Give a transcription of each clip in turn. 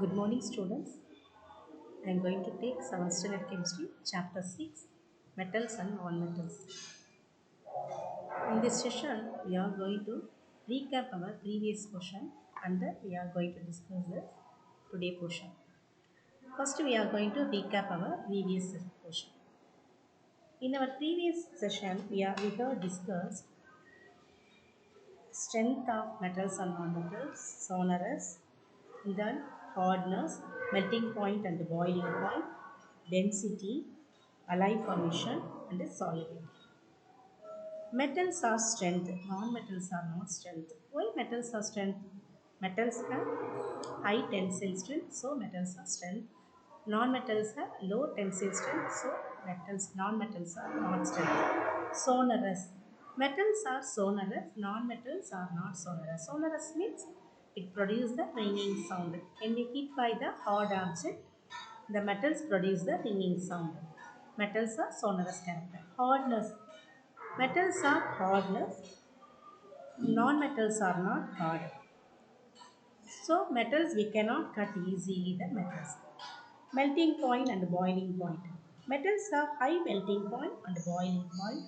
Good morning, students. I am going to take 7th standard chemistry, chapter 6, metals and non-metals. In this session, we are going to recap our previous portion and then we are going to discuss the today portion. First, we are going to recap our previous portion. In our previous session, we have discussed strength of metals and non-metals, sonorous, then hardness, melting point and boiling point, density, alloy formation and solidity. Metals are strength, non-metals are not strength. Why metals are strength? Metals have high tensile strength, so metals are strength. Non-metals have low tensile strength, so non-metals are not strength. Sonorous. Metals are sonorous, non-metals are not sonorous. Sonorous means it produces the ringing sound. When we hit by the hard object, the metals produce the ringing sound. Metals are sonorous character. Hardness. Metals are hardness, non-metals are not hard. So metals we cannot cut easily the metals. Melting point and boiling point. Metals have high melting point and boiling point,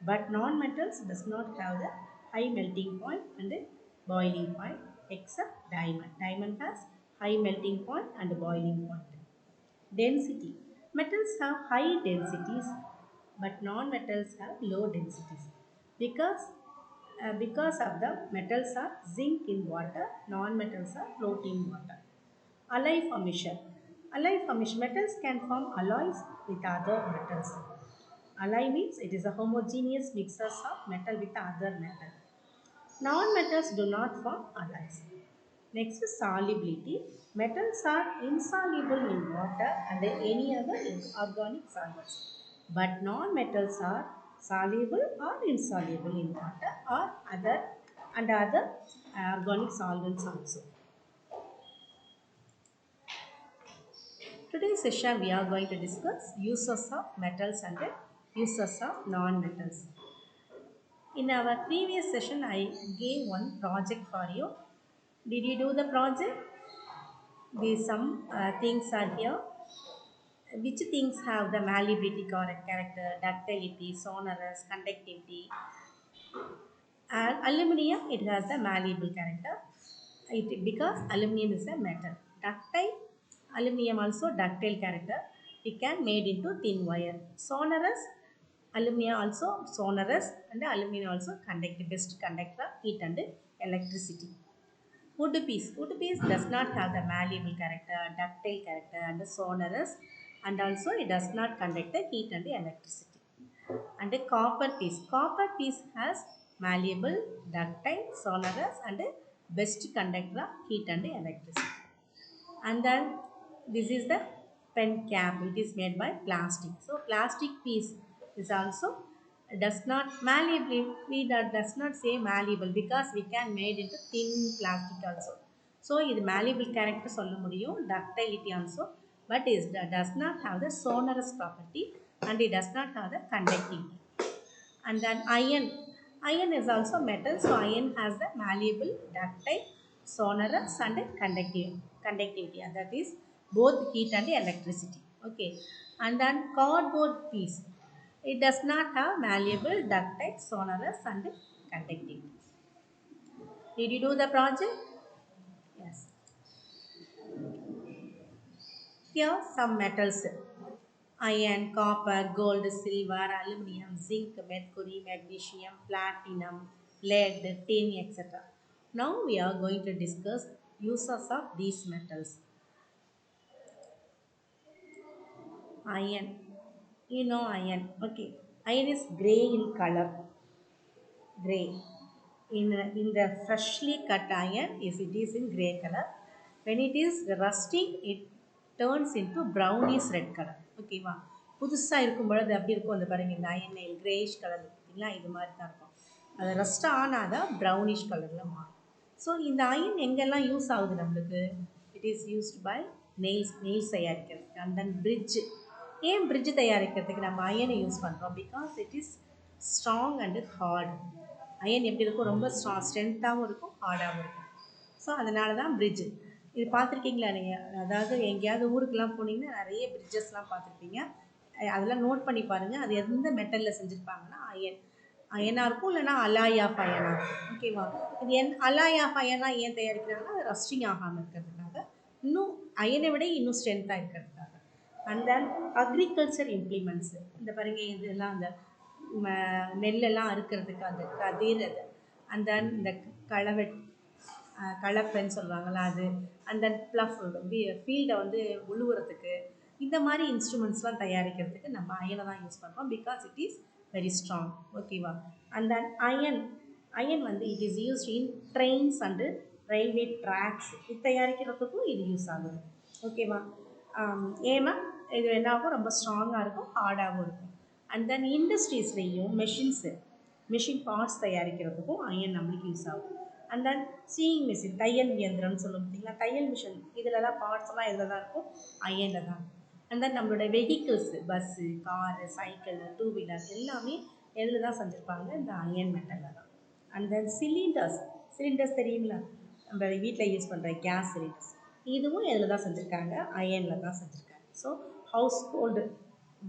but non-metals does not have the high melting point and boiling point except diamond. Diamond has high melting point and boiling point. Density. Metals have high densities, but non-metals have low densities. Because of the metals are zinc in water, non-metals are floating water. Alloy formation. Alloy formation. Metals can form alloys with other metals. Alloy means it is a homogeneous mixtures of metal with other metal. Non-metals do not form alloys. Next is solubility. Metals are insoluble in water and any other organic solvents. But non-metals are soluble or insoluble in water or other organic solvents also. Today's session we are going to discuss uses of metals and uses of non-metals. In our previous session I gave one project for you. Did you do the project? These some things are here. Which things have the malleability character, ductility, sonorous, conductivity? And aluminium, it has the malleable character. Because aluminium is a metal. Ductile, aluminium also ductile character. It can made into thin wire. Sonorous, aluminium also sonorous and aluminium also best conductor of heat and electricity. Wood piece. Wood piece does not have the malleable character, ductile character and sonorous, and also it does not conduct the heat and electricity. And a copper piece. Copper piece has malleable, ductile, sonorous and best conductor of heat and electricity. And then this is the pen cap. It is made by plastic. So plastic piece is also does not malleable. We does not say malleable because we can made into thin plastic also. So this malleable character சொல்ல முடியும், ductility also, but it does not have the sonorous property and it does not have the conductivity. And then iron. Iron is also metal, so iron has the malleable, ductile, sonorous and conductivity. And that is both heat and electricity. Okay. And then cardboard piece. It does not have malleable, ductile, sonorous and conductivity. Did you do the project? Yes. Here some metals. Iron, copper, gold, silver, aluminum, zinc, mercury, magnesium, platinum, lead, tin, etc. Now we are going to discuss uses of these metals. Iron. You know iron. Okay. Iron is grey in color. Grey. In the freshly cut iron, if it is in grey color. When it is rusting, it turns into brownish red color. Okay, wow. புதுசாக இருக்கும்பொழுது அப்படி இருக்கும் அந்த பாருங்க இந்த iron Grace colour பார்த்தீங்களா இது மாதிரி தான் இருக்கும். அது ரஸ்ட் ஆனால் தான் ப்ரௌனிஷ் கலரில் மாறும். ஸோ இந்த அயன் எங்கெல்லாம் யூஸ் ஆகுது நம்மளுக்கு? It is used by nails தயாரிக்கிறதுக்கு அண்ட் தென் பிரிட்ஜ். ஏன் பிரிட்ஜ் தயாரிக்கிறதுக்கு நம்ம அயனை யூஸ் பண்ணுறோம்? Because it is strong and hard. Iron எப்படி இருக்கும்? ரொம்ப ஸ்ட்ரென்த்தாகவும் இருக்கும், ஹார்டாகவும் இருக்கும். ஸோ அதனால தான் பிரிட்ஜ். இது பார்த்துருக்கீங்களா நீங்கள்? அதாவது எங்கேயாவது ஊருக்கெல்லாம் போனீங்கன்னா நிறைய பிரிட்ஜஸ்லாம் பார்த்துருப்பீங்க. அதெல்லாம் நோட் பண்ணி பாருங்கள். அது எந்த மெட்டலில் செஞ்சுருப்பாங்கன்னா அயனாக இருக்கும், இல்லைனா அலாய் ஆஃப் அயனாக இருக்கும். ஓகேவா? இது அலாய் ஆஃப் அயனா ஏன் தயாரிக்கிறாங்கன்னா அது ரஸ்டிங் ஆகாமல் இருக்கிறதுக்காக, இன்னும் அயனை விட இன்னும் ஸ்ட்ரென்த்தாக இருக்கிறதுக்காக. அண்ட் தென் அக்ரிகல்ச்சர் இம்ப்ளிமெண்ட்ஸு, இந்த பாருங்க இதெல்லாம் அந்த நெல்லெல்லாம் அறுக்கிறதுக்கு அந்த கதிர் அது, அண்ட் தென் இந்த கலப்பைன்னு சொல்லுவாங்கள்ல அது, அண்ட் தென் ப்ளஃப் ஃபீல்டை வந்து உழுவுறதுக்கு, இந்த மாதிரி இன்ஸ்ட்ருமெண்ட்ஸ்லாம் தயாரிக்கிறதுக்கு நம்ம அயனை தான் யூஸ் பண்ணுறோம். Because it is very strong. ஓகேவா? அண்ட் தென் அயன் வந்து it is used in trains and railway tracks. இது தயாரிக்கிறதுக்கும் இது யூஸ் ஆகுது. ஓகேவா? ஏன்னா இது என்ன ஆகும், ரொம்ப ஸ்ட்ராங்காக இருக்கும், ஹார்டாகவும் இருக்கும். அண்ட் தென் இண்டஸ்ட்ரீஸ்லேயும் மிஷின் பார்ட்ஸ் தயாரிக்கிறதுக்கும் அயன் நம்மளுக்கு யூஸ் ஆகும். அண்ட் தென் சீயிங் மிஷின், தையல் இயந்திரம்னு சொல்லும் பார்த்தீங்களா, தையல் மிஷின் இதிலலாம் பார்ட்ஸ்லாம் எதில் தான் இருக்கும், அயனில் தான். அண்ட் தென் நம்மளோட vehicles, bus, car, cycle, two wheeler எல்லாமே எதில் தான் செஞ்சுருப்பாங்க, இந்த அயன் மெட்டலில் தான். அண்ட் தென் சிலிண்டர்ஸ் தெரியுங்களா, நம்ம வீட்டில் யூஸ் பண்ணுற கேஸ் சிலிண்டர்ஸ், இதுவும் எதில் தான் செஞ்சுருக்காங்க, அயனில் தான் செஞ்சுருக்காங்க. ஸோ ஹவுஸ் ஹோல்டு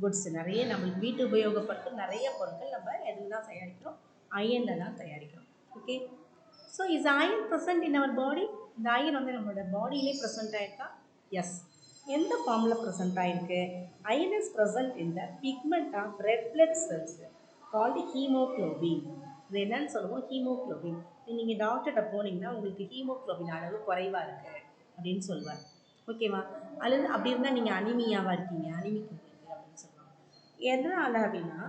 குட்ஸ் நிறைய நம்மளுக்கு வீட்டு உபயோகப்படுத்த நிறைய பொருட்கள் நம்ம எதில் தான் தயாரிக்கிறோம், அயனில் தான் தயாரிக்கிறோம். Okay. So is iron present in our body? இந்த அயன் வந்து நம்மளோட பாடியிலே ப்ரெசென்ட் ஆகிருக்கா? எஸ். எந்த ஃபார்மில் ப்ரெசென்ட் ஆகிருக்கு? Iron is present in the pigment of red blood cells called haemoglobin. இது என்னன்னு சொல்லுவோம், ஹீமோக்ளோபின். நீங்கள் டாக்டர்கிட்ட போனீங்கன்னா உங்களுக்கு ஹீமோக்ளோபின் அளவு குறைவாக இருக்குது அப்படின்னு சொல்லுவார். ஓகேவா? அல்லது அப்படி இருந்தால் நீங்கள் அனிமியாவாக இருக்கீங்க, அனிமிக் இருக்குது அப்படின்னு சொல்லுவாங்க. எதனால் அப்படின்னா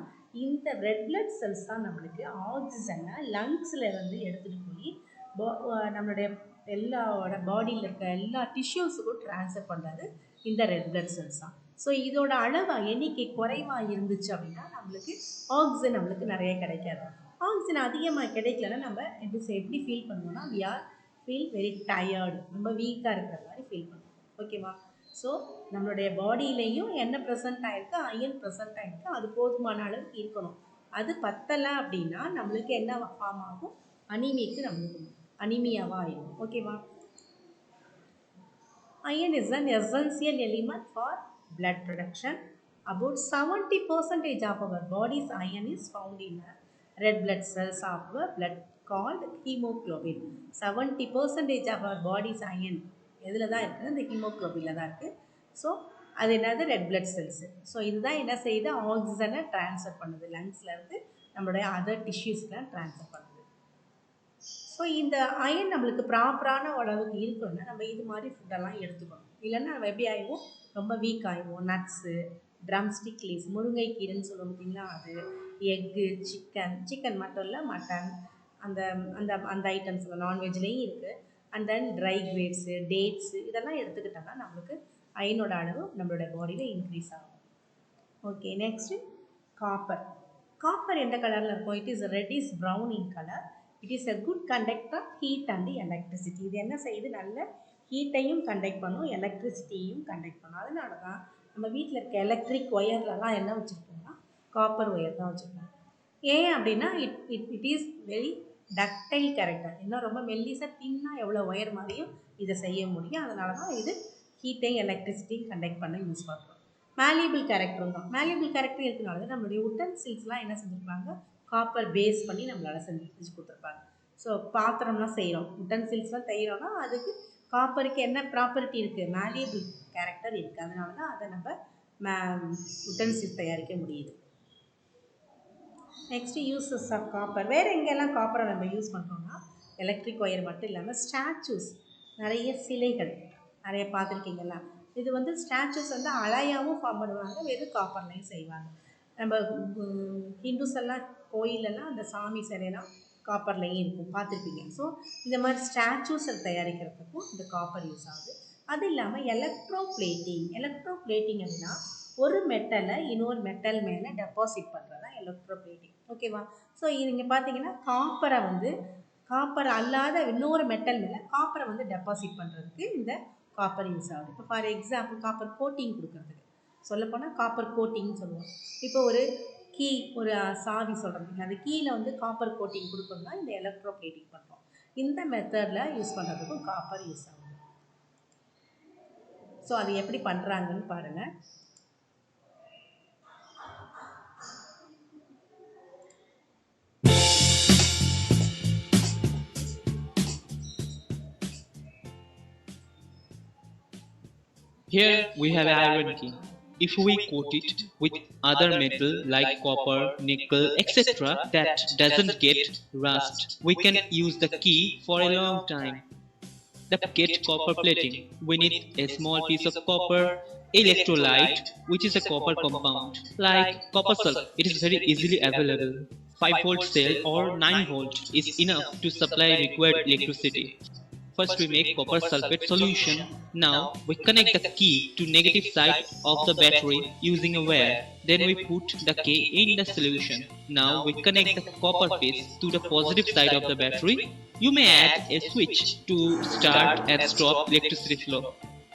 இந்த ரெட் பிளட் செல்ஸ் தான் நம்மளுக்கு ஆக்சிஜனை லங்ஸில் இருந்து எடுத்துகிட்டு போய் நம்மளுடைய எல்லாவோட பாடியில் இருக்க எல்லா டிஷ்யூஸுக்கும் ட்ரான்ஸ்ஃபர் பண்ணுறது இந்த ரெட் பிளட் செல்ஸ் தான். ஸோ இதோட அளவு எண்ணிக்கை குறைவாக இருந்துச்சு அப்படின்னா நம்மளுக்கு ஆக்சிஜன் நம்மளுக்கு நிறைய கிடைக்காது. ஆக்சிஜன் அதிகமாக கிடைக்கலன்னா நம்ம எப்படி ஃபீல் பண்ணுவோம்னா we are feel very tired, ரொம்ப வீக்காக இருக்கிற மாதிரி ஃபீல் பண்ணுவோம். ஓகேவா? ஸோ நம்மளுடைய பாடியிலையும் என்ன ப்ரெசென்ட் ஆகிருக்கு, அயன் ப்ரெசென்ட் ஆகிருக்கு, அது போதுமான அளவுக்கு இருக்கணும். அது பத்தலை அப்படின்னா நம்மளுக்கு என்ன ஃபார்ம் ஆகும், அனிமிக்கு நம்மளுக்கு அனிமியாவாக ஆகிடும். ஓகேவா? Iron is an essential element for blood production. About 70% of our body's iron is found in red blood cells of our blood called hemoglobin. 70% of our body's iron எதில் தான் இருக்குது, இந்த ஹீமோக்ளோபினில் தான் இருக்குது. ஸோ அது என்னது, ரெட் பிளட் செல்ஸு. ஸோ இதுதான் என்ன செய்யுது, ஆக்சிஜனை ட்ரான்ஸ்ஃபர் பண்ணுது லங்ஸ்லேருந்து நம்மளுடைய அதர் டிஷ்யூஸ்லாம் ட்ரான்ஸ்ஃபர் பண்ணுது. ஸோ இந்த அயன் நம்மளுக்கு ப்ராப்பரான அளவுக்கு இருக்கணும்னா நம்ம இது மாதிரி ஃபுட்டெல்லாம் எடுத்துக்கணும். இல்லைன்னா நம்ம எப்படி ஆகிடுவோம், ரொம்ப வீக் ஆகிடுவோம். நட்ஸு, ட்ரம்ஸ்டிக் லீவ்ஸ், முருங்கைக்கீரைன்னு சொல்லுவோம் பார்த்தீங்களா, அது, எக்கு, சிக்கன் மட்டும் இல்லை, மட்டன், அந்த அந்த அந்த ஐட்டம்ஸ் நான்வெஜ்லேயும் இருக்குது. And then try grapes, dates இதெல்லாம் எடுத்துக்கிட்டோம்னா நம்மளுக்கு அயனோட அளவு நம்மளோட பாடியில் இன்க்ரீஸ் ஆகும். ஓகே. நெக்ஸ்ட்டு காப்பர் எந்த கலரில் இருக்கும், it is reddish brown in colour. It is a good conductor heat and electricity. இது என்ன செய்யுது, நல்ல ஹீட்டையும் கண்டக்ட் பண்ணும், எலக்ட்ரிசிட்டியையும் கண்டக்ட் பண்ணும். அதனால தான் நம்ம வீட்டில் இருக்க எலக்ட்ரிக் ஒயர்லலாம் என்ன வச்சுருக்கோம்னா காப்பர் ஒயர் தான் வச்சுருக்கோம். ஏன் அப்படின்னா it is very ductile character. இன்னும் ரொம்ப மெல்லிசாக தின்னாக எவ்வளோ ஒயர் மாதிரியும் இதை செய்ய முடியும். அதனால தான் இது ஹீட்டையும் எலக்ட்ரிசிட்டியும் கண்டக்ட் பண்ண யூஸ் பண்ணுறோம். மேலியபிள் கேரக்டரும் தான். மேலியபிள் கேரக்டர் இருக்கிறனால தான் நம்மளுடைய உட்டன்சில்ஸ்லாம் என்ன செஞ்சுருப்பாங்க, காப்பர் பேஸ் பண்ணி நம்மளால் செஞ்சு கொடுத்துருப்பாங்க. ஸோ பாத்திரம்லாம் செய்கிறோம், உட்டன்சில்ஸ்லாம் செய்கிறோன்னா அதுக்கு காப்பருக்கு என்ன ப்ராப்பர்ட்டி இருக்குது, மேலியபிள் கேரக்டர் இருக்குது. அதனால தான் அதை நம்ம உட்டன்சில்ஸ் தயாரிக்க முடியுது. Next uses of copper. வேறு எங்கெல்லாம் காப்பரை நம்ம யூஸ் பண்ணுறோம்னா எலக்ட்ரிக் ஒயர் மட்டும் இல்லாமல் ஸ்டாச்சூஸ், நிறைய சிலைகள் நிறைய பார்த்துருக்கீங்களா. இது வந்து ஸ்டாச்சூஸ் வந்து அலையாகவும் ஃபார்ம் பண்ணுவாங்க, வெறும் காப்பர்லையும் செய்வாங்க. நம்ம ஹிந்துஸ் எல்லாம் கோயிலெல்லாம் அந்த சாமி சிலையெல்லாம் காப்பர்லையும் இருக்கும், பார்த்துருப்பீங்க. ஸோ இந்த மாதிரி ஸ்டாச்சூஸை தயாரிக்கிறதுக்கும் இந்த காப்பர் யூஸ் ஆகுது. அது இல்லாமல் எலக்ட்ரோ பிளேட்டிங் அப்படின்னா ஒரு மெட்டலை இன்னொரு மெட்டல் மேலே டெபாசிட் பண்ணுறது தான் எலக்ட்ரோ பிளேட்டிங். ஓகேவா? ஸோ இங்கே பார்த்தீங்கன்னா காப்பர் அல்லாத இன்னொரு மெட்டல் மேலே காப்பரை வந்து டெபாசிட் பண்ணுறதுக்கு இந்த காப்பர் யூஸ் ஆகுது. இப்போ ஃபார் எக்ஸாம்பிள் காப்பர் கோட்டிங் கொடுக்குறதுக்கு சொல்லப்போனால் காப்பர் கோட்டிங்னு சொல்லுவோம். இப்போ ஒரு சாவி சொல்கிறதுக்கு அந்த கீயில் வந்து காப்பர் கோட்டிங் கொடுக்கணும்னா இந்த எலக்ட்ரோ பிளேட்டிங் பண்ணுறோம். இந்த மெத்தடில் யூஸ் பண்ணுறதுக்கும் காப்பர் யூஸ் ஆகுது. ஸோ அது எப்படி பண்ணுறாங்கன்னு பாருங்கள். Here we have iron key. If we coat it with other metal like copper, nickel, etc. that doesn't get rust, we can use the key for a long time. The get copper plating, we need a small piece of copper, electrolyte, which is a copper compound, like copper sulfate. It is very easily available. 5-volt cell or 9-volt is enough to supply required electricity. First we make copper sulfate solution. Now we connect the key to negative side of the battery using a wire. Then we put the key in the solution. Now we connect the copper piece to the positive side of the battery. You may add a switch to start and stop electricity flow.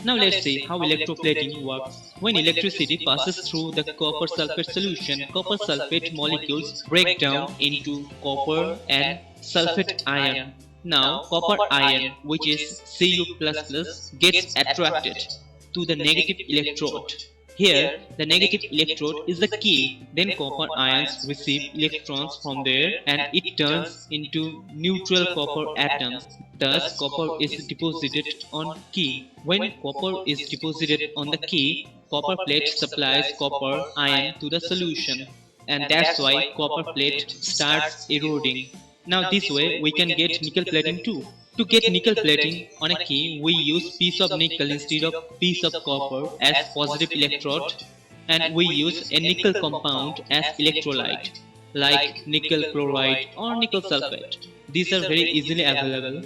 Now let's see how electroplating works. When electricity passes through the copper sulfate solution, copper sulfate molecules break down into copper and sulfate ion. Now copper ion, which is Cu++, gets attracted to the negative electrode. Here, the negative electrode is the key. Then copper ions receive electrons from there and it turns into neutral copper atoms. Thus, copper is deposited on key. When copper is deposited on the key, copper plate supplies copper ion to the solution. And that's why copper plate starts eroding. Now this way we can get nickel plating too. To get nickel plating on a key, we use piece of nickel instead of piece of copper as positive electrode, and we use a nickel compound as electrolyte, like nickel chloride or nickel sulfate. These are very easily available.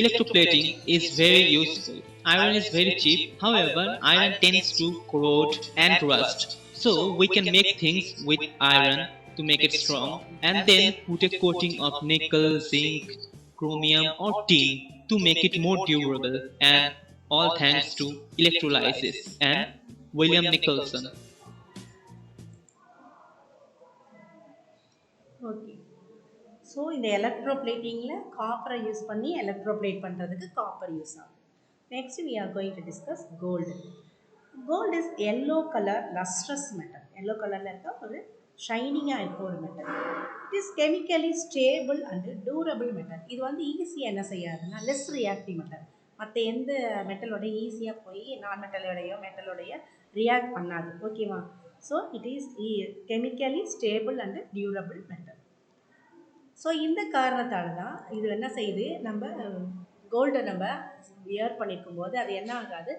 Electroplating is very useful. Iron is very cheap, however, iron tends to corrode and rust. So we can make things with iron to make it strong and then put a coating of nickel, zinc, chromium or tin to make it more durable, and all thanks to electrolysis and William Nicholson. Okay. So இந்த எலக்ட்ரோப்ளேட்டிங்கில் காப்பரை use பண்ணி எலக்ட்ரோப்ளேட் பண்ணுறதுக்கு copper use ஆகும். Next we are going to discuss gold. Gold is yellow color lustrous metal. yellow கலரில் இருக்க ஒரு ஷைனிங்காக இருக்க ஒரு metal. It is chemically stable and durable metal. இது வந்து ஈஸியாக என்ன செய்யாதுன்னா லெஸ் ரியாக்டிவ் மெட்டல். மற்ற எந்த மெட்டலோட ஈஸியாக போய் நான் மெட்டலோடைய ரியாக்ட் பண்ணாது. ஓகேவா? So it is chemically stable and durable metal. So இந்த காரணத்தால் தான் இது என்ன செய்யுது, நம்ம கோல்டை நம்ம வியர் பண்ணியிருக்கும் போது அது என்ன ஆகாது,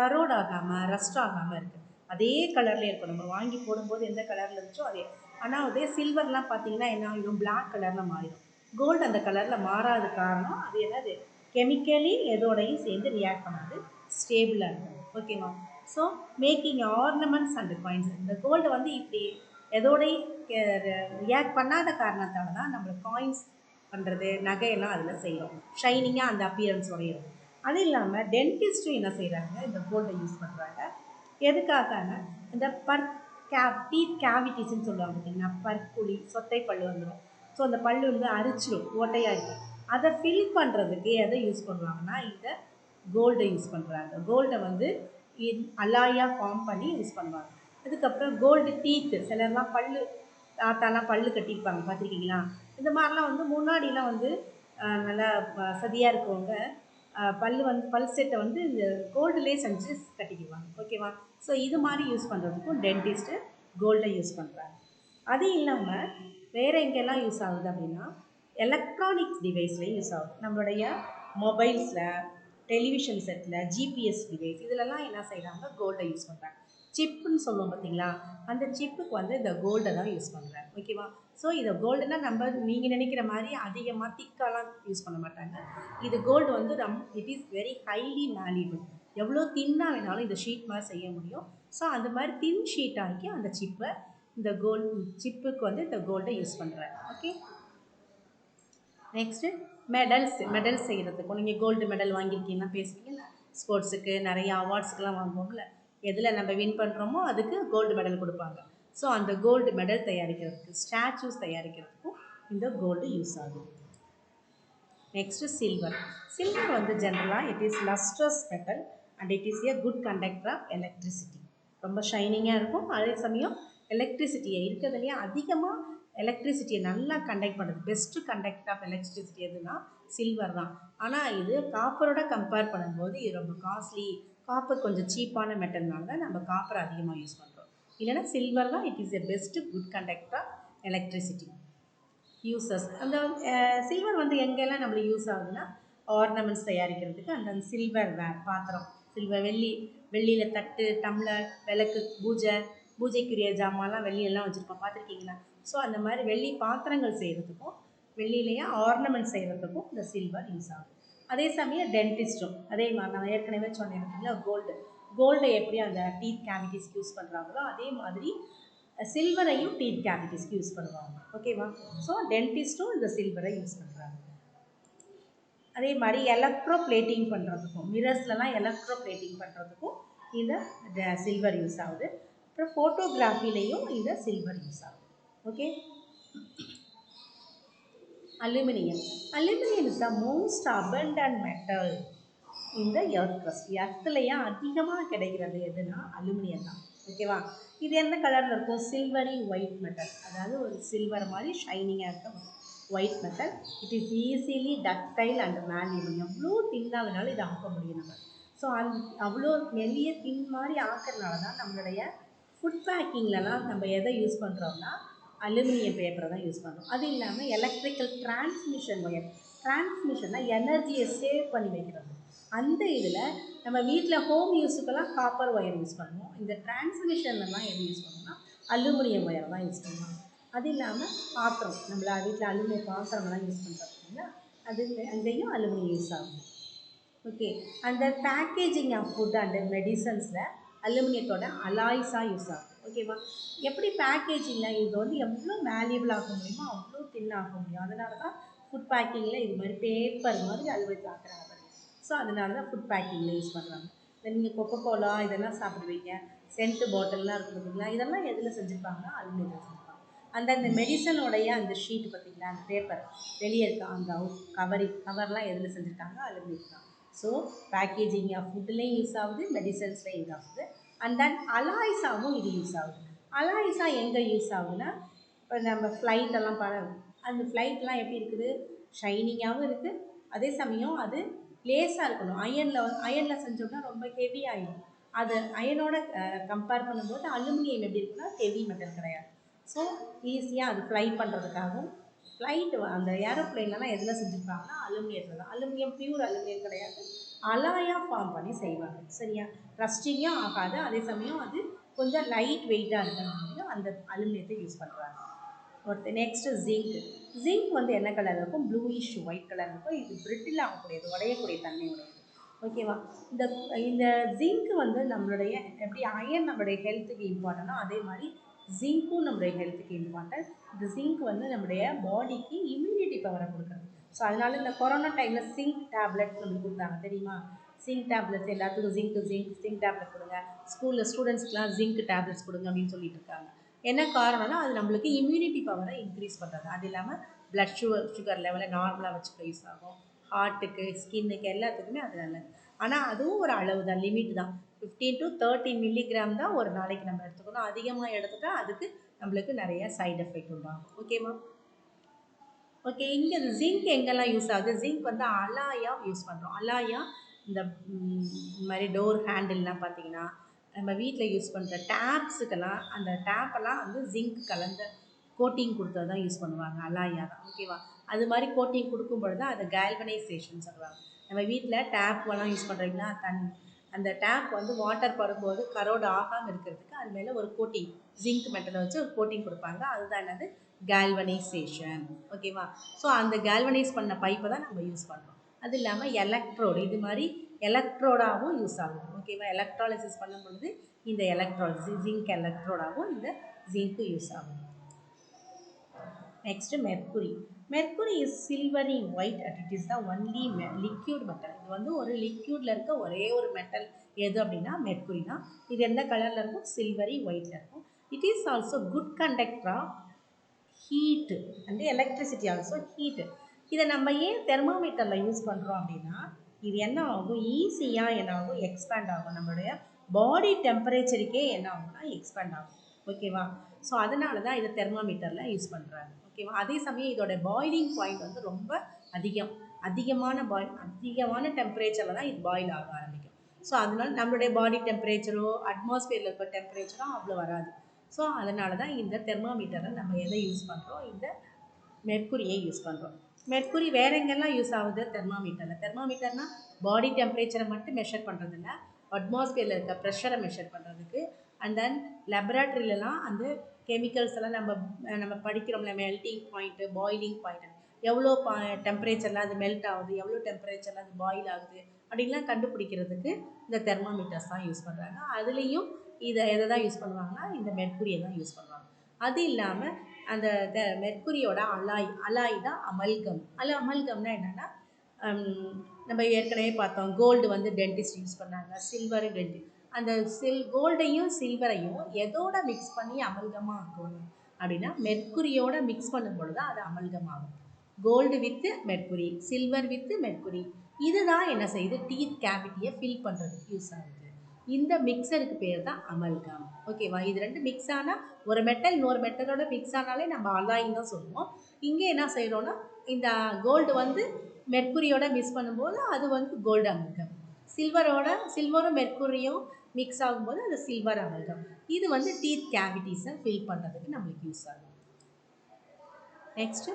கரோட் ஆகாமல் ரஸ்ட் ஆகாமல் இருக்குது. அதே கலர்லேயே இருக்கும். நம்ம வாங்கி போடும்போது எந்த கலரில் இருந்துச்சோ அதே. ஆனால் அதே சில்வர்லாம் பார்த்தீங்கன்னா என்ன ஆகிடும், பிளாக் கலரில் மாறிடும். கோல்டு அந்த கலரில் மாறாத காரணம் அது என்னது, கெமிக்கலி எதோடையும் சேர்ந்து ரியாக்ட் பண்ணாது, ஸ்டேபிளாக இருக்கும். ஓகேவா? So making ornaments and coins. இந்த கோல்டு வந்து இப்படி எதோடையும் ரியாக்ட் பண்ணாத காரணத்தால் தான் நம்மளுக்கு காயின்ஸ் பண்ணுறது, நகையெல்லாம் அதில் செய்கிறோம். ஷைனிங்காக அந்த அப்பியரன்ஸ் உடையிடும். அது இல்லாமல் டென்டிஸ்ட்டும் என்ன செய்கிறாங்க, இந்த கோல்டை யூஸ் பண்ணுறாங்க. எதுக்காகனா இந்த டீத் கேவிட்டிஸ்ன்னு சொல்லுவாங்க பார்த்தீங்கன்னா, பற்குழி சொத்தை பல் வந்துடும். ஸோ அந்த பல் வந்து அரிச்சிடும், ஓட்டையாக இருக்கும். அதை ஃபில் பண்ணுறதுக்கு எதை யூஸ் பண்ணுவாங்கன்னா இந்த கோல்டை யூஸ் பண்ணுறாங்க. கோல்டை வந்து அலாயாக ஃபார்ம் பண்ணி யூஸ் பண்ணுவாங்க. அதுக்கப்புறம் கோல்டு டீத்து, சிலர்லாம் தாத்தாலாம் பல்லு கட்டியிருப்பாங்க பார்த்துருக்கீங்களா? இந்த மாதிரிலாம் வந்து முன்னாடிலாம் வந்து நல்லா சதியாக இருக்கவங்க பல் செட்டை வந்து இந்த கோல்டுலேயே செஞ்சு கட்டிக்குவாங்க. ஓகேவா? ஸோ இது மாதிரி யூஸ் பண்ணுறதுக்கும் டென்டிஸ்ட்டு கோல்டை யூஸ் பண்ணுறாங்க. அது இல்லாமல் வேறு எங்கெல்லாம் யூஸ் ஆகுது அப்படின்னா எலக்ட்ரானிக்ஸ் டிவைஸ்லேயும் யூஸ் ஆகுது. நம்மளுடைய மொபைல்ஸில், டெலிவிஷன் செட்டில், ஜிபிஎஸ் டிவைஸ் இதிலெல்லாம் என்ன செய்கிறாங்க, கோல்டை யூஸ் பண்ணுறாங்க. சிப்புன்னு சொல்லுவோம் பார்த்தீங்களா, அந்த சிப்புக்கு வந்து இந்த கோல்டை தான் யூஸ் பண்ணுறாங்க. ஓகேவா? ஸோ இதை கோல்டுனா நீங்கள் நினைக்கிற மாதிரி அதிகமாக திக்காலாம் யூஸ் பண்ண மாட்டாங்க. இது கோல்டு வந்து it is very highly valuable. எவ்வளோ தின்னாக வேணாலும் இந்த ஷீட் மாதிரி செய்ய முடியும். ஸோ அந்த மாதிரி தின் ஷீட் ஆக்கி அந்த இந்த சிப்புக்கு வந்து இந்த கோல்டை யூஸ் பண்ணுறாங்க. ஓகே. நெக்ஸ்ட்டு மெடல்ஸ் செய்கிறதுக்கும், நீங்கள் கோல்டு மெடல் வாங்கியிருக்கீங்கன்னா பேசுவீங்கல்ல, ஸ்போர்ட்ஸுக்கு நிறைய அவார்ட்ஸுக்கெலாம் வாங்குவோம்ல, எதில் நம்ம வின் பண்ணுறோமோ அதுக்கு கோல்டு மெடல் கொடுப்பாங்க. ஸோ அந்த கோல்டு மெடல் தயாரிக்கிறதுக்கு, ஸ்டாச்சூஸ் தயாரிக்கிறதுக்கும் இந்த கோல்டு யூஸ் ஆகும். நெக்ஸ்ட்டு சில்வர் வந்து ஜென்ரலாக it is lustrous metal and it is a good conductor of electricity. ரொம்ப ஷைனிங்காக இருக்கும். அதே சமயம் எலக்ட்ரிசிட்டியை இருக்கிறதுலையே அதிகமாக எலக்ட்ரிசிட்டியை நல்லா கண்டக்ட் பண்ணுறது பெஸ்ட்டு கண்டக்டர் ஆஃப் எலக்ட்ரிசிட்டி எதுனா சில்வர் தான். ஆனால் இது காப்பரோட கம்பேர் பண்ணும்போது இது ரொம்ப காஸ்ட்லி. காப்பர் கொஞ்சம் சீப்பான மெட்டல்னால தான் நம்ம காப்பர் அதிகமாக யூஸ் பண்ணுறோம். இல்லைனா சில்வர் தான் it is a best good conductor of electricity. Uses அந்த சில்வர் வந்து எங்கெல்லாம் நம்மளுக்கு யூஸ் ஆகுதுன்னா ஆர்னமெண்ட்ஸ் தயாரிக்கிறதுக்கு அந்த சில்வர் பாத்திரம், சில்வர் வெள்ளியில் தட்டு, டம்ளர், விளக்கு, பூஜைக்குரிய ஜாமான்லாம் வெள்ளியெல்லாம் வச்சுருப்போம், பார்த்துருக்கீங்களா? ஸோ அந்த மாதிரி வெள்ளி பாத்திரங்கள் செய்கிறதுக்கும் வெள்ளியிலேயே ஆர்னமெண்ட் செய்கிறதுக்கும் இந்த சில்வர் யூஸ் ஆகும். அதே சமயம் டென்டிஸ்ட்டும் அதே மாதிரி நான் ஏற்கனவே சொன்னேன் பார்த்தீங்களா, கோல்டை எப்படி அந்த டீத் கேவிட்டிஸ்க்கு யூஸ் பண்ணுறாங்களோ அதே மாதிரி சில்வரையும் டீத் கேவிட்டிஸ்க்கு யூஸ் பண்ணுவாங்க. ஓகேவா? ஸோ டென்டிஸ்ட்டும் இந்த சில்வரை யூஸ் பண்ணுறாங்க. அதே மாதிரி எலக்ட்ரோ பிளேட்டிங் பண்ணுறதுக்கும் மிரர்ஸ்லாம் எலக்ட்ரோ பிளேட்டிங் பண்ணுறதுக்கும் இந்த சில்வர் யூஸ் ஆகுது. அப்புறம் ஃபோட்டோகிராஃபிலையும் இந்த சில்வர் யூஸ் ஆகுது. Okay. Aluminium is the most abundant metal இந்த எர்த் க்ரஸ்ட். எர்த்துலையே அதிகமாக கிடைக்கிறது எதுனா அலுமினியம் தான். ஓகேவா? இது எந்த கலரில் இருக்கும்? சில்வரி ஒயிட் மெட்டல், அதாவது ஒரு சில்வர் மாதிரி ஷைனிங்காக இருக்க white metal. It is easily ductile and malleable. எவ்வளோ தின்னாகனாலும் இதை ஆக்க முடியும் நம்ம. ஸோ அவ்வளோ மெல்லிய தின் மாதிரி ஆக்கிறதுனால தான் நம்மளுடைய ஃபுட் பேக்கிங்லலாம் நம்ம எதை யூஸ் பண்ணுறோம்னா அலுமினியம் பேப்பரை தான் யூஸ் பண்ணுறோம். அது இல்லாமல் எலக்ட்ரிக்கல் டிரான்ஸ்மிஷன் ஒயர், டிரான்ஸ்மிஷன்னா எனர்ஜியை சேவ் பண்ணி வைக்கிறது. அந்த இதில் நம்ம வீட்டில் ஹோம் யூஸுக்கெல்லாம் காப்பர் ஒயர் யூஸ் பண்ணுவோம். இந்த டிரான்ஸ்மிஷன்லாம் எது யூஸ் பண்ணுவோம்னா அலுமினியம் ஒயர் தான் யூஸ் பண்ணுவாங்க. அது இல்லாமல் பாத்திரம், நம்மள வீட்டில் அலுமினியம் பாத்திரம்லாம் யூஸ் பண்ணுறோம்னா அது அங்கேயும் அலுமினியம் யூஸ் ஆகும். ஓகே. அந்த பேக்கேஜிங் ஆஃப் ஃபுட் அண்ட் மெடிசன்ஸில் அலுமினியத்தோட அலாய்ஸாக யூஸ் ஆகும். ஓகேவா? எப்படி பேக்கேஜிங்கில் இது வந்து எவ்வளோ வேல்யூபிள் ஆக முடியுமோ அவ்வளோ தின் ஆக முடியும். அதனால தான் ஃபுட் பேக்கிங்கில் இது மாதிரி பேப்பர் மாதிரி அலுமினியத்தில் ஆக்குறாங்க. ஸோ அதனால தான் ஃபுட் பேக்கிங்கில் யூஸ் பண்ணுறாங்க. இல்லை நீங்கள் கொக்கோகோலா இதெல்லாம் சாப்பிடுவீங்க, சென்ட்டு பாட்டில்லாம் இருக்குது பார்த்தீங்களா, இதெல்லாம் எதில் செஞ்சுருப்பாங்கன்னா அலுமினியத்தில் செஞ்சுருப்பாங்க. அந்த மெடிசனோடைய அந்த ஷீட் பார்த்திங்களா, அந்த பேப்பர் வெளியே இருக்க அந்த கவர்லாம் எதில் செஞ்சுருக்காங்க? அலுமினியம் தான். ஸோ பேக்கேஜிங் ஆஃப் ஃபுட்லேயும் யூஸ் ஆகுது, மெடிசன்ஸ்லேயும் யூஸ் ஆகுது. அண்ட் தென் அலாய்ஸாகவும் இது யூஸ் ஆகுது. அலாய்ஸா எங்கே யூஸ் ஆகுதுன்னா, இப்போ நம்ம ஃப்ளைட்டெல்லாம் அந்த ஃப்ளைட்லாம் எப்படி இருக்குது? ஷைனிங்காகவும் இருக்குது, அதே சமயம் அது லேஸாக இருக்கணும். அயனில் செஞ்சோம்னா ரொம்ப ஹெவி ஆகிடும். அது அயனோட கம்பேர் பண்ணும்போது அலுமினியம் எப்படி இருக்குன்னா ஹெவி மெட்டல் கிடையாது. ஸோ ஈஸியாக அது ஃப்ளை பண்ணுறதுக்காகவும் அந்த ஏரோப்ளைன்லாம் எதில் செஞ்சுருப்பாங்கன்னா அலுமினியத்தில் தான். அலுமினியம் பியூர் அலுமினியம் கிடையாது, அலாயாக ஃபார்ம் பண்ணி செய்வாங்க. சரியா? ரஸ்டிங்கும் ஆகாது, அதே சமயம் அது கொஞ்சம் லைட் வெயிட்டாக இருக்கிறதுனால அந்த அலுமினியத்தை யூஸ் பண்ணுறாங்க. நெக்ஸ்ட்டு ஜிங்க் வந்து என்ன கலர் இருக்கும்? ப்ளூயிஷ் ஒயிட் கலர் இருக்கும். இது பிரிட்டில் ஆகக்கூடியது, உடையக்கூடிய தன்மை உடையது. ஓகேவா? இந்த ஜிங்க் வந்து நம்மளுடைய எப்படி அயன் நம்மளுடைய ஹெல்த்துக்கு இம்பார்ட்டன்ட்டோ அதே மாதிரி ஜிங்க்கும் நம்மளுடைய ஹெல்த்துக்கு இம்பார்ட்டன்ட். இந்த ஜிங்க் வந்து நம்மளுடைய பாடிக்கு இம்யூனிட்டி பவரை கொடுக்குறது. ஸோ அதனால இந்த கொரோனா டைமில் ஜிங்க் டேப்லெட்ஸ் நம்மளுக்கு கொடுத்தாங்க தெரியுமா? ஜிங்க் டேப்லெட்ஸ் எல்லாத்துக்கும் ஜிங்க் டேப்லெட் கொடுங்க, ஸ்கூலில் ஸ்டூடெண்ட்ஸ்க்குலாம் ஜிங்க் டேப்லெட்ஸ் கொடுங்க அப்படின்னு சொல்லிட்டு இருக்காங்க. என்ன காரணம்னா அது நம்மளுக்கு இம்யூனிட்டி பவரை இன்க்ரீஸ் பண்ணுறது. அது இல்லாமல் பிளட் சுகர் லெவலை நார்மலாக வச்சுக்க யூஸ் ஆகும். ஹார்ட்டுக்கு, ஸ்கின்னுக்கு எல்லாத்துக்குமே அது நல்லது. ஆனால் அதுவும் ஒரு அளவு தான், லிமிட் தான். 15 to 30 மில்லிகிராம் தான் ஒரு நாளைக்கு நம்ம எடுத்துக்கணும். அதிகமாக எடுத்துட்டா அதுக்கு நம்மளுக்கு நிறைய சைடு எஃபெக்ட் உண்டாகும். ஓகேவா? ஓகே. இங்கே இந்த ஜிங்க் எங்கெல்லாம் யூஸ் ஆகுது? ஜிங்க் வந்து அலாயாக யூஸ் பண்ணுறோம். அலாயா இந்த மாதிரி டோர் ஹேண்டில்லாம் பார்த்தீங்கன்னா நம்ம வீட்டில் யூஸ் பண்ணுற டேப்ஸுக்கெல்லாம் அந்த டேப்பெல்லாம் வந்து ஜிங்க் கலந்த கோட்டிங் கொடுத்தது தான் யூஸ் பண்ணுவாங்க, அலாயா தான். ஓகேவா? அது மாதிரி கோட்டிங் கொடுக்கும் பொழுது தான் அதை கேல்வனைசேஷன் சொல்லுவாங்க. நம்ம வீட்டில் டேப்லாம் யூஸ் பண்ணுறீங்கன்னா அந்த டேப் வந்து வாட்டர் படும்போது கரோடு ஆகாமல் இருக்கிறதுக்கு அது மேலே ஒரு கோட்டிங் ஜிங்க் மெட்டலை வச்சு ஒரு கோட்டிங் கொடுப்பாங்க. அதுதான் என்னது? கேல்வனைசேஷன். ஓகேவா? ஸோ அந்த கேல்வனைஸ் பண்ண பைப்பை தான் நம்ம யூஸ் பண்ணுறோம். அது இல்லாமல் எலக்ட்ரோடு, இது மாதிரி எலக்ட்ரோடாகவும் யூஸ் ஆகும். ஓகேவா? எலக்ட்ராலிசிஸ் பண்ணும் பொழுது இந்த ஜிங்க் எலக்ட்ரோடாகவும் இந்த ஜிங்க்கு யூஸ் ஆகும். Next mercury is silvery white and it is the only liquid metal. இது வந்து ஒரு லிக்யூடில் இருக்க ஒரே ஒரு மெட்டல் எது அப்படின்னா மெர்க்குரி தான். இது எந்த கலரில் இருக்கும்? சில்வரி ஒயிட்டில் இருக்கும். It is also good conductor of heat and electricity also heat. இதை நம்ம ஏன் தெர்மோமீட்டரில் யூஸ் பண்ணுறோம் அப்படின்னா இது என்ன ஆகும், ஈஸியாக என்ன ஆகும், எக்ஸ்பேண்ட் ஆகும். நம்மளுடைய பாடி டெம்பரேச்சருக்கே என்ன ஆகும்னா எக்ஸ்பேண்ட் ஆகும். ஓகேவா? ஸோ அதனால தான் இதை தெர்மாமீட்டரில் யூஸ் பண்ணுறாங்க. ஓகேவா? அதே சமயம் இதோட பாயிலிங் பாயிண்ட் வந்து ரொம்ப அதிகமான டெம்பரேச்சரில் தான் இது பாயில் ஆக ஆரம்பிக்கும். ஸோ அதனால நம்மளுடைய பாடி டெம்பரேச்சரோ அட்மாஸ்பியரில் இருக்கிற டெம்பரேச்சரோ அவ்வளோ வராது. ஸோ அதனால தான் இந்த தெர்மாமீட்டரை நம்ம எதை யூஸ் பண்ணுறோம், இந்த மெர்க்குரியை யூஸ் பண்ணுறோம். மெர்க்குரி வேற எங்கெல்லாம் யூஸ் ஆகுது தெர்மாமீட்டரில்? தெர்மாமீட்டர்னால் பாடி டெம்பரேச்சரை மட்டும் மெஷர் பண்ணுறதில்ல, அட்மாஸ்பியரில் இருக்க ப்ரெஷரை மெஷர் பண்ணுறதுக்கு, அண்ட் தென் லெபரேட்டரியிலலாம் அந்த கெமிக்கல்ஸ் எல்லாம் நம்ம படிக்கிறோம்ல, மெல்ட்டிங் பாயிண்ட்டு, பாயிலிங் பாயிண்ட், எவ்வளோ டெம்பரேச்சரில் அது மெல்ட் ஆகுது, எவ்வளோ டெம்பரேச்சரில் அது பாயில் ஆகுது அப்படின்லாம் கண்டுபிடிக்கிறதுக்கு இந்த தெர்மாமீட்டர்ஸ் தான் யூஸ் பண்ணுறாங்க. அதுலேயும் எதை தான் யூஸ் பண்ணுவாங்கன்னா இந்த மெர்க்குரியை தான் யூஸ் பண்ணுவாங்க. அது இல்லாமல் அந்த மெர்க்குரியோட அலாய் தான் அமல்கம். அமல்கம்னா என்னென்னா, நம்ம ஏற்கனவே பார்த்தோம், கோல்டு வந்து டென்டிஸ்ட் யூஸ் பண்ணாங்க, சில்வர் அந்த கோல்டையும் சில்வரையும் எதோட மிக்ஸ் பண்ணி அமல்கமாக ஆக்கணும் அப்படின்னா மெர்க்குரியோட மிக்ஸ் பண்ணும் பொழுது அது அமல்கம் ஆகும். Gold with mercury, silver with mercury, இதுதான் என்ன செய்யுது, டீத் கேவிட்டியை ஃபில் பண்ணுறதுக்கு யூஸ் ஆகுது. இந்த மிக்சருக்கு பேர் தான் அமல்கம். ஓகேவா? இது ரெண்டு மிக்ஸ் ஆனால் ஒரு மெட்டல் இன்னொரு மெட்டலோட மிக்ஸ் ஆனாலே நம்ம அலாயின்னு தான் சொல்லுவோம். இங்கே என்ன செய்கிறோன்னா, இந்த கோல்டு வந்து மெர்க்குரியோட மிக்ஸ் பண்ணும்போது அது வந்து கோல்டு அமல்கம், சில்வரும் மெர்க்குரியும் மிக்ஸ் ஆகும்போது அது சில்வர் அமல்கம். இது வந்து டீத் கேவிட்டிஸை ஃபில் பண்ணுறதுக்கு நம்மளுக்கு யூஸ் ஆகும். நெக்ஸ்ட்டு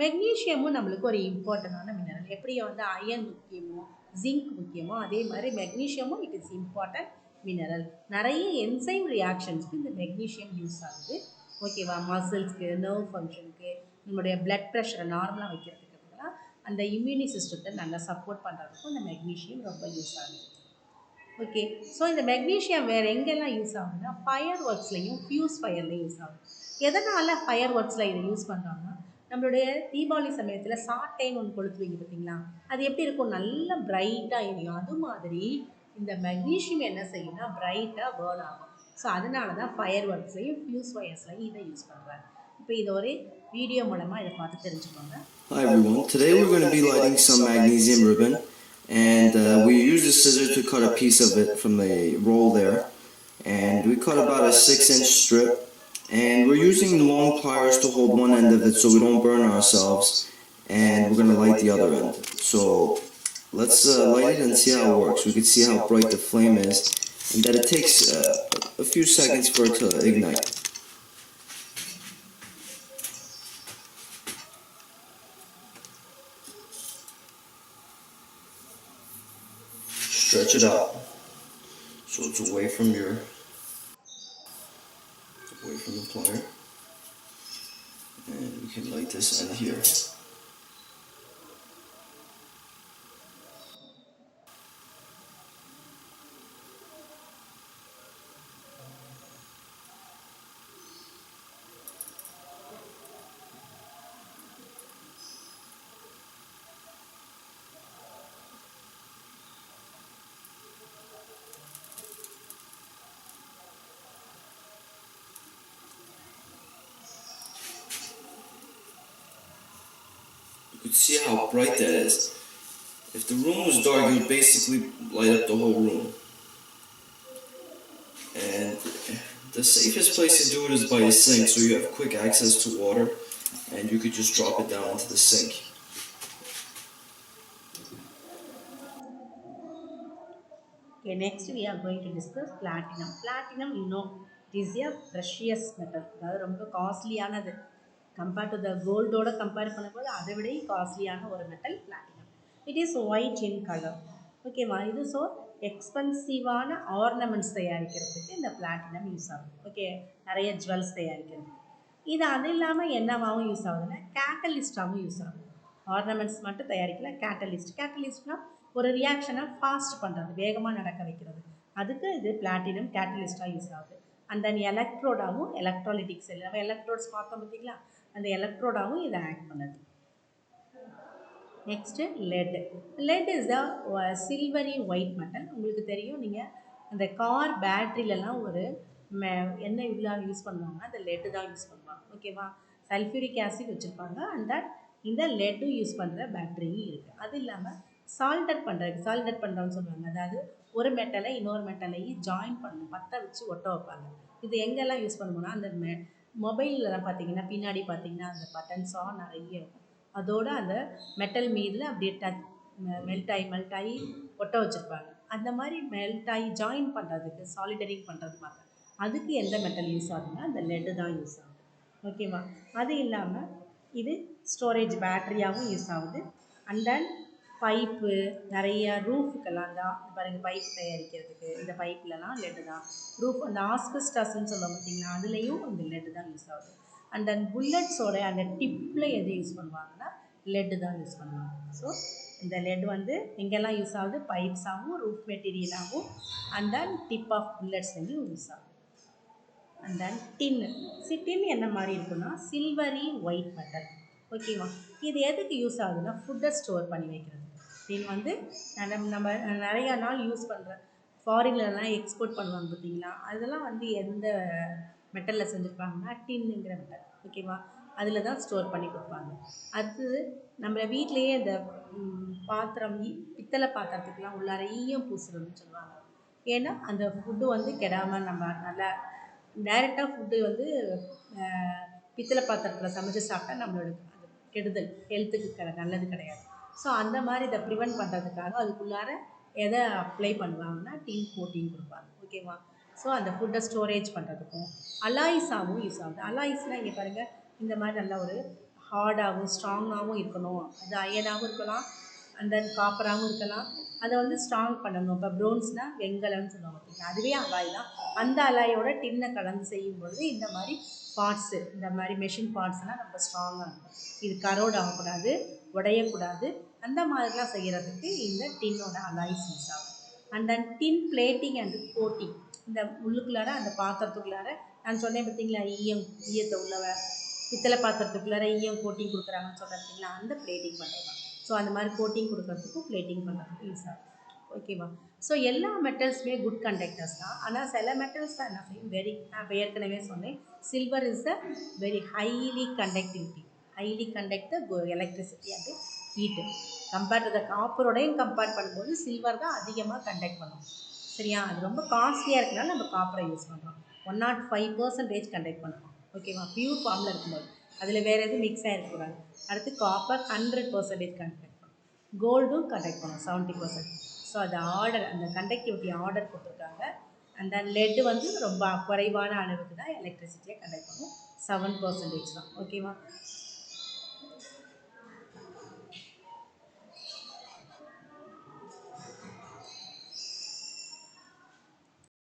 மெக்னீஷியமும் நம்மளுக்கு ஒரு இம்பார்ட்டண்டான மினரல். எப்படி வந்து அயன் முக்கியமோ ஜிங்க் முக்கியமோ அதே மாதிரி மெக்னீஷியமும் இட் இஸ் இம்பார்ட்டன்ட் மினரல். நிறைய என்சைம் ரியாக்ஷன்ஸ்க்கு இந்த மெக்னீஷியம் யூஸ் ஆகுது. ஓகேவா? மசில்ஸ்க்கு, நர்வ் ஃபங்க்ஷனுக்கு, நம்மளுடைய பிளட் ப்ரெஷரை நார்மலாக வைக்கிறதுக்கு, அந்த இம்யூனி சிஸ்டத்தை நல்லா சப்போர்ட் பண்ணுறதுக்கும் இந்த மெக்னீஷியம் ரொம்ப யூஸ் ஆகுது. ஓகே, ஸோ இந்த மெக்னீஷியம் வேறு எங்கெல்லாம் யூஸ் ஆகுதுன்னா ஃபயர் ஒர்க்ஸ்லையும் ஃபியூஸ் ஃபயர்லையும் யூஸ் ஆகும். எதனால் ஃபயர் ஒர்க்ஸில் இதை யூஸ் பண்ணுறாங்கன்னா, நம்மளுடைய தீபாவளி சமயத்தில் சாட்டைன்னு ஒன்று கொளுத்துவீங்க பார்த்தீங்களா, அது எப்படி இருக்கும், நல்லா பிரைட்டாக எரியும். அது மாதிரி இந்த மெக்னீஷியம் என்ன செய்யும்னா பிரைட்டாக பேர்ன் ஆகும். ஸோ அதனால தான் ஃபயர் ஒர்க்ஸ்லையும் ஃபியூஸ் ஃபயர்ஸ்லையும் இதை யூஸ் பண்ணுறாங்க. இப்போ இது ஒரு வீடியோ மூலமாக இதை பார்த்து தெரிஞ்சுக்கோங்க. Hi everyone, today we're going to be lighting some magnesium ribbon, and we use a scissor to cut a piece of it from the roll there, and we cut about a 6-inch strip, and we're using long pliers to hold one end of it so we don't burn ourselves, and we're going to light the other end. So let's light it and see how it works. We can see how bright the flame is, and that it takes a few seconds for it to ignite. Stretch it out so it's away from the plier, and we can light this end here. You could see how bright that is. If the room was dark, it would basically light up the whole room. And the safest place to do it is by a sink, so you have quick access to water, and you could just drop it down into the sink. Okay, next we are going to discuss platinum. Platinum, you know, it is a precious metal. அதாவது ரொம்ப காஸ்ட்லியானது. Compared to the கோல்டோட compare பண்ணும்போது அதை விட காஸ்ட்லியான ஒரு metal platinum. It is white in colour. ஓகேவா? இது so எக்ஸ்பென்சிவான ornaments தயாரிக்கிறதுக்கு இந்த பிளாட்டினம் யூஸ் ஆகும். ஓகே, நிறைய ஜுவல்ஸ் தயாரிக்கிறது. இது அது இல்லாமல் என்னவாகவும் யூஸ் ஆகுதுன்னா கேட்டலிஸ்டாகவும் யூஸ் ஆகும். ஆர்னமெண்ட்ஸ் மட்டும் தயாரிக்கல, கேட்டலிஸ்ட்னால் ஒரு ரியாக்ஷனை ஃபாஸ்ட் பண்ணுறது, வேகமாக நடக்க வைக்கிறது. அதுக்கு இது பிளாட்டினம் கேட்டலிஸ்டாக யூஸ் ஆகுது. அண்ட் தென் எலக்ட்ரோடாகவும் எலக்ட்ராலிட்டிக் செல், நம்ம எலக்ட்ரோட்ஸ் பார்த்தோம் பார்த்தீங்களா, அந்த எலக்ட்ரோடாகவும் இதை ஆக்ட் பண்ணுது. Next let is the silvery white metal. உங்களுக்கு தெரியும், நீங்கள் அந்த கார் பேட்ரியிலலாம் ஒரு என்ன இவ்வளோ யூஸ் பண்ணுவாங்கன்னா அந்த லெட்டு தான் யூஸ் பண்ணுவாங்க. ஓகேவா? சல்ஃபியூரிக் ஆசிட் வச்சுருப்பாங்க, அண்ட் தட் இந்த லெட்டும் யூஸ் பண்ணுற பேட்ரியும் இருக்குது. அது இல்லாமல் சால்டர் பண்ணுறோன்னு சொல்லுவாங்க. அதாவது ஒரு மெட்டலை இன்னொரு மெட்டலையும் ஜாயின் பண்ணணும், பற்ற வச்சு ஒட்ட வைப்பாங்க. இது எங்கெல்லாம் யூஸ் பண்ணுவோம்னா அந்த மொபைல்லலாம் பார்த்தீங்கன்னா பின்னாடி பார்த்தீங்கன்னா அந்த பட்டன்ஸாக நிறைய இருக்கும். அதோட அந்த மெட்டல் மீதில் அப்படியே மெல்ட் ஆகி ஒட்ட வச்சுருப்பாங்க. அந்த மாதிரி மெல்ட் ஆகி ஜாயின் பண்ணுறதுக்கு சாலிடரிங் பண்ணுறதுக்காக அதுக்கு எந்த மெட்டல் யூஸ் ஆகுதுன்னா அந்த லெட்டு தான் யூஸ் ஆகுது. ஓகேவா? அது இல்லாமல் இது ஸ்டோரேஜ் பேட்டரியாகவும் யூஸ் ஆகுது. அண்ட் தென் பைப்பு நிறைய ரூஃபுக்கெல்லாம் தான் பாருங்கள், பைப் தயாரிக்கிறதுக்கு இந்த பைப்லலாம் லெட்டு தான். ரூஃப் அந்த ஆஸ்பெஸ்டாஸ்ன்னு சொல்லுவோம் பார்த்தீங்கன்னா, அதுலேயும் இந்த லெட்டு தான் யூஸ் ஆகுது. அண்ட் தென் புல்லட்ஸோட அந்த டிப்பில் எது யூஸ் பண்ணுவாங்கன்னா லெட்டு தான் யூஸ் பண்ணுவாங்க. ஸோ இந்த லெட் வந்து எங்கெல்லாம் யூஸ் ஆகுது? பைப்ஸாகவும் ரூஃப் மெட்டீரியலாகவும் அண்ட் தென் டிப் ஆஃப் புல்லட்ஸ்லையும் யூஸ் ஆகுது. அண்ட் தென் டின் என்ன மாதிரி இருக்குன்னா சில்வரி ஒயிட் மெட்டல். ஓகேவா? இது எதுக்கு யூஸ் ஆகுதுன்னா ஃபுட்டை ஸ்டோர் பண்ணி வைக்கிறது. டின் வந்து நம்ம நிறையா நாள் யூஸ் பண்ணுற ஃபாரின்லலாம் எக்ஸ்போர்ட் பண்ணுவாங்க பார்த்தீங்களா, அதெல்லாம் வந்து எந்த மெட்டலில் செஞ்சுருப்பாங்கன்னா டின்னுங்கிற மெட்டல். ஓகேவா? அதில் தான் ஸ்டோர் பண்ணி கொடுப்பாங்க. அடுத்தது நம்ம வீட்டிலையே இந்த பாத்திரம் பித்தளை பாத்திரத்துக்கெலாம் உள்ளார ஈயம் பூசுறதுன்னு சொல்லுவாங்க. ஏன்னா அந்த ஃபுட்டு வந்து கெடாமல் நம்ம நல்லா டைரெக்டாக ஃபுட்டு வந்து பித்தளை பாத்திரத்தில் சமைச்சு சாப்பிட்டா நம்மளோட அது கெடுதல், ஹெல்த்துக்கு நல்லது கிடையாது. ஸோ அந்த மாதிரி இதை ப்ரிவெண்ட் பண்ணுறதுக்காக அதுக்குள்ளார எதை அப்ளை பண்ணுவாங்கன்னா டின் கோட்டிங் கொடுப்பாங்க. ஓகேவா? ஸோ அந்த ஃபுட்டை ஸ்டோரேஜ் பண்ணுறதுக்கும் அலாய்ஸாகவும் யூஸ் ஆகுது. அலாய்ஸ்னால் இங்கே பாருங்கள், இந்த மாதிரி நல்ல ஒரு ஹார்டாகவும் ஸ்ட்ராங்காகவும் இருக்கணும். அது அயனாகவும் இருக்கலாம் அண்ட் தென் காப்பராகவும் இருக்கலாம். அதை வந்து ஸ்ட்ராங் பண்ணணும். இப்போ ப்ரோன்ஸ்னால் வெங்கலம்னு சொல்லுவாங்க பார்த்தீங்களா, அதுவே அலாய் தான். அந்த அலாயோட டின்னை கலந்து செய்யும்பொழுது இந்த மாதிரி பார்ட்ஸு, இந்த மாதிரி மெஷின் பார்ட்ஸ்லாம் ரொம்ப ஸ்ட்ராங்காக இருக்கும். இது கரோட் ஆகக்கூடாது, உடையக்கூடாது. அந்த மாதிரிலாம் செய்கிறதுக்கு இந்த டின்னோட அலாய்ஸ் யூஸ் ஆகும். And then tin plating and coating. இந்த உள்ளுக்குள்ளார அந்த பாத்திரத்துக்குள்ளார நான் சொன்னேன் பார்த்தீங்களா, ஈயத்தை உள்ளவ பித்தளை பாத்திரத்துக்குள்ளார ஈயம் கோட்டிங் கொடுக்குறாங்கன்னு சொல்கிறேன் பார்த்தீங்களா, அந்த பிளேட்டிங் பண்ணுறது தான். ஸோ அந்த மாதிரி கோட்டிங் கொடுக்கறதுக்கும் பிளேட்டிங் பண்ணுறதுக்கும் யூஸ் ஆகும். ஓகேவா? ஸோ எல்லா மெட்டல்ஸுமே குட் கண்டக்டர்ஸ் தான். ஆனால் சில மெட்டல்ஸ் தான் என்ன செய்யும், இப்போ ஏற்கனவே சொன்னேன், silver is a very highly conduct electricity and heat. Compared to the காப்பரோடையும் கம்பேர் பண்ணும்போது சில்வர் தான் அதிகமாக கண்டக்ட் பண்ணும். சரியா? அது ரொம்ப காஸ்ட்லியாக இருக்கனால நம்ம காப்பரை யூஸ் பண்ணுறோம். 105% கண்டக்ட் பண்ணுறோம். ஓகேவா? பியூர் ஃபார்மில் இருக்கும்போது அதில் வேறு எதுவும் மிக்ஸ் ஆகிருக்கக்கூடாது. அடுத்து காப்பர் 100% கண்டக்ட் பண்ணும். கோல்டும் கண்டக்ட் பண்ணும் 70%. ஸோ அது ஆர்டர், அந்த கண்டக்டிவிட்டி ஆர்டர் கொடுத்துருக்காங்க. அந்த லெட்டு வந்து ரொம்ப குறைவான அளவுக்கு தான் எலக்ட்ரிசிட்டியை கண்டக்ட் பண்ணும், 7% தான். ஓகேவா?